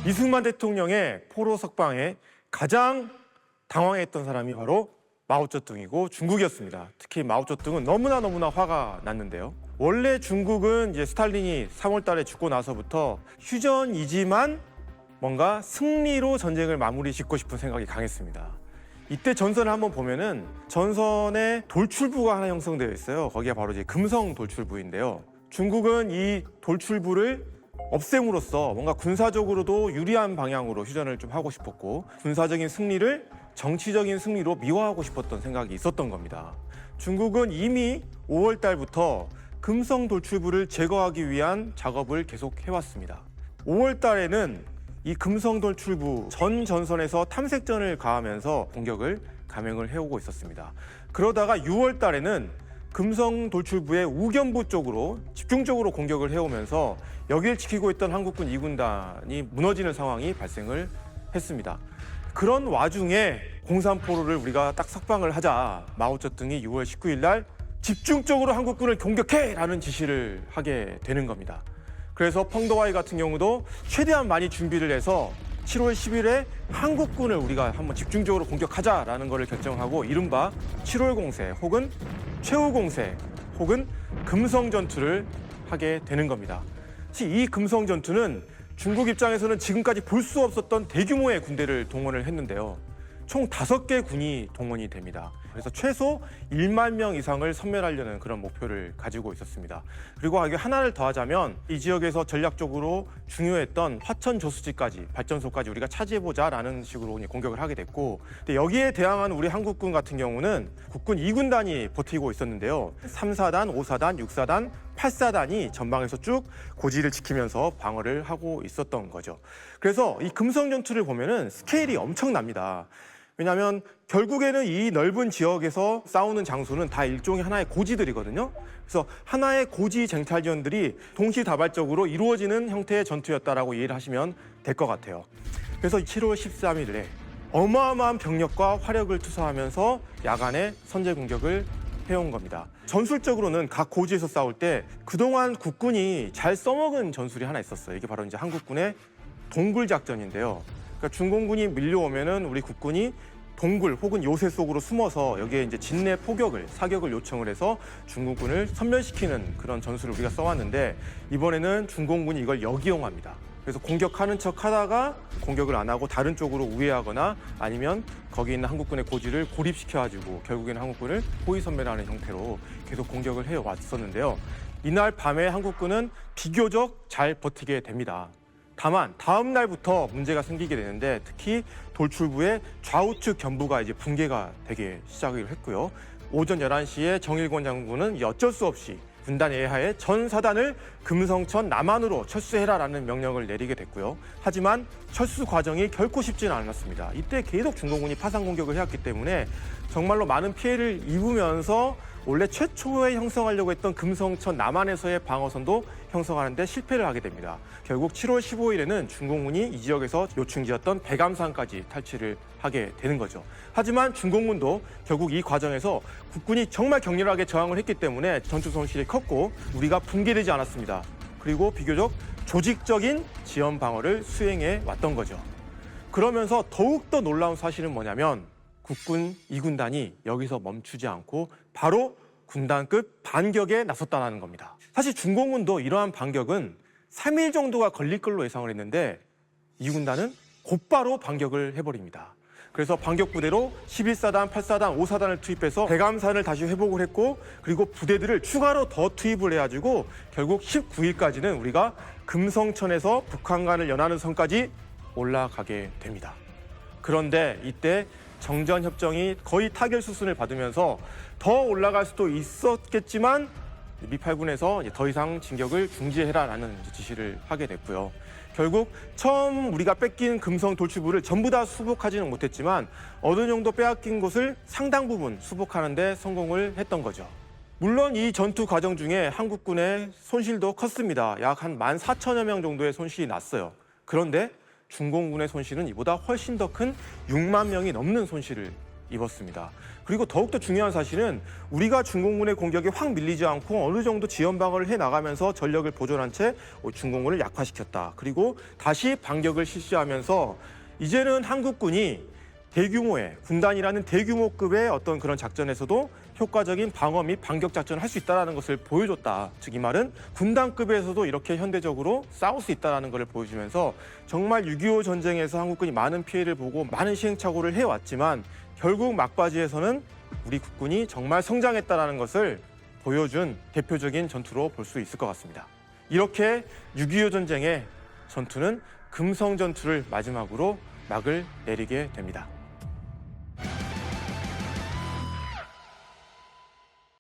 이승만 대통령의 포로 석방에 가장 당황했던 사람이 바로 마오쩌둥이고 중국이었습니다. 특히 마오쩌둥은 너무나 화가 났는데요. 원래 중국은 이제 스탈린이 3월 달에 죽고 나서부터 휴전이지만 뭔가 승리로 전쟁을 마무리 짓고 싶은 생각이 강했습니다. 이때 전선을 한번 보면은 전선에 돌출부가 하나 형성되어 있어요. 거기가 바로 이제 금성 돌출부인데요. 중국은 이 돌출부를 없앰으로써 뭔가 군사적으로도 유리한 방향으로 휴전을 좀 하고 싶었고 군사적인 승리를 정치적인 승리로 미화하고 싶었던 생각이 있었던 겁니다. 중국은 이미 5월 달부터 금성 돌출부를 제거하기 위한 작업을 계속 해왔습니다. 5월 달에는 이 금성 돌출부 전 전선에서 탐색전을 가하면서 공격을 감행을 해오고 있었습니다. 그러다가 6월 달에는 금성 돌출부의 우견부 쪽으로 집중적으로 공격을 해오면서 여기를 지키고 있던 한국군 2군단이 무너지는 상황이 발생을 했습니다. 그런 와중에 공산포로를 우리가 딱 석방을 하자 마오쩌둥이 6월 19일 날 집중적으로 한국군을 공격해라는 지시를 하게 되는 겁니다. 그래서 펑더와이 같은 경우도 최대한 많이 준비를 해서 7월 10일에 한국군을 우리가 한번 집중적으로 공격하자라는 것을 결정하고 이른바 7월 공세 혹은 최후 공세 혹은 금성 전투를 하게 되는 겁니다. 이 금성 전투는 중국 입장에서는 지금까지 볼 수 없었던 대규모의 군대를 동원을 했는데요. 총 5개 군이 동원이 됩니다. 그래서 최소 1만 명 이상을 섬멸하려는 그런 목표를 가지고 있었습니다. 그리고 여기 하나를 더하자면 이 지역에서 전략적으로 중요했던 화천 저수지까지 발전소까지 우리가 차지해보자라는 식으로 공격을 하게 됐고 근데 여기에 대항하는 우리 한국군 같은 경우는 국군 2군단이 버티고 있었는데요. 3사단, 5사단, 6사단, 8사단이 전방에서 쭉 고지를 지키면서 방어를 하고 있었던 거죠. 그래서 이 금성 전투를 보면은 스케일이 엄청납니다. 왜냐하면 결국에는 이 넓은 지역에서 싸우는 장소는 다 일종의 하나의 고지들이거든요. 그래서 하나의 고지 쟁탈전들이 동시다발적으로 이루어지는 형태의 전투였다라고 이해를 하시면 될 것 같아요. 그래서 7월 13일에 어마어마한 병력과 화력을 투사하면서 야간에 선제 공격을 해온 겁니다. 전술적으로는 각 고지에서 싸울 때 그동안 국군이 잘 써먹은 전술이 하나 있었어요. 이게 바로 이제 한국군의 동굴 작전인데요. 그러니까 중공군이 밀려오면은 우리 국군이 동굴 혹은 요새 속으로 숨어서 여기에 이제 진내 포격을 사격을 요청을 해서 중공군을 섬멸시키는 그런 전술을 우리가 써왔는데 이번에는 중공군이 이걸 역이용합니다. 그래서 공격하는 척 하다가 공격을 안 하고 다른 쪽으로 우회하거나 아니면 거기 있는 한국군의 고지를 고립시켜가지고 결국에는 한국군을 포위 섬멸하는 형태로 계속 공격을 해왔었는데요. 이날 밤에 한국군은 비교적 잘 버티게 됩니다. 다만 다음 날부터 문제가 생기게 되는데 특히 돌출부의 좌우측 견부가 이제 붕괴가 되기 시작을 했고요. 오전 11시에 정일권 장군은 어쩔 수 없이 군단 예하에 전 사단을 금성천 남한으로 철수해라라는 명령을 내리게 됐고요. 하지만 철수 과정이 결코 쉽지는 않았습니다. 이때 계속 중공군이 파상 공격을 해왔기 때문에 정말로 많은 피해를 입으면서 원래 최초에 형성하려고 했던 금성천 남한에서의 방어선도 형성하는데 실패를 하게 됩니다. 결국 7월 15일에는 중공군이 이 지역에서 요충지였던 백암산까지 탈취를 하게 되는 거죠. 하지만 중공군도 결국 이 과정에서 국군이 정말 격렬하게 저항을 했기 때문에 전투 손실이 컸고 우리가 붕괴되지 않았습니다. 그리고 비교적 조직적인 지연 방어를 수행해 왔던 거죠. 그러면서 더욱더 놀라운 사실은 뭐냐면 국군 2군단이 여기서 멈추지 않고 바로 군단급 반격에 나섰다는 겁니다. 사실 중공군도 이러한 반격은 3일 정도가 걸릴 걸로 예상을 했는데 2군단은 곧바로 반격을 해버립니다. 그래서 반격 부대로 11사단, 8사단, 5사단을 투입해서 백암산을 다시 회복을 했고 그리고 부대들을 추가로 더 투입을 해가지고 결국 19일까지는 우리가 금성천에서 북한간을 연하는 선까지 올라가게 됩니다. 그런데 이때 정전협정이 거의 타결 수순을 받으면서 더 올라갈 수도 있었겠지만 미팔군에서 더 이상 진격을 중지해라라는 지시를 하게 됐고요. 결국 처음 우리가 뺏긴 금성 돌출부를 전부 다 수복하지는 못했지만 어느 정도 빼앗긴 곳을 상당 부분 수복하는 데 성공을 했던 거죠. 물론 이 전투 과정 중에 한국군의 손실도 컸습니다. 약 한 14,000여 명 정도의 손실이 났어요. 그런데 중공군의 손실은 이보다 훨씬 더 큰 6만 명이 넘는 손실을 입었습니다. 그리고 더욱더 중요한 사실은 우리가 중공군의 공격에 확 밀리지 않고 어느 정도 지연방어를 해나가면서 전력을 보존한 채 중공군을 약화시켰다. 그리고 다시 반격을 실시하면서 이제는 한국군이 대규모의 군단이라는 대규모급의 어떤 그런 작전에서도 효과적인 방어 및 반격 작전을 할 수 있다는 것을 보여줬다. 즉 이 말은 군단급에서도 이렇게 현대적으로 싸울 수 있다는 것을 보여주면서 정말 6.25 전쟁에서 한국군이 많은 피해를 보고 많은 시행착오를 해왔지만 결국 막바지에서는 우리 국군이 정말 성장했다는 것을 보여준 대표적인 전투로 볼 수 있을 것 같습니다. 이렇게 6.25 전쟁의 전투는 금성 전투를 마지막으로 막을 내리게 됩니다.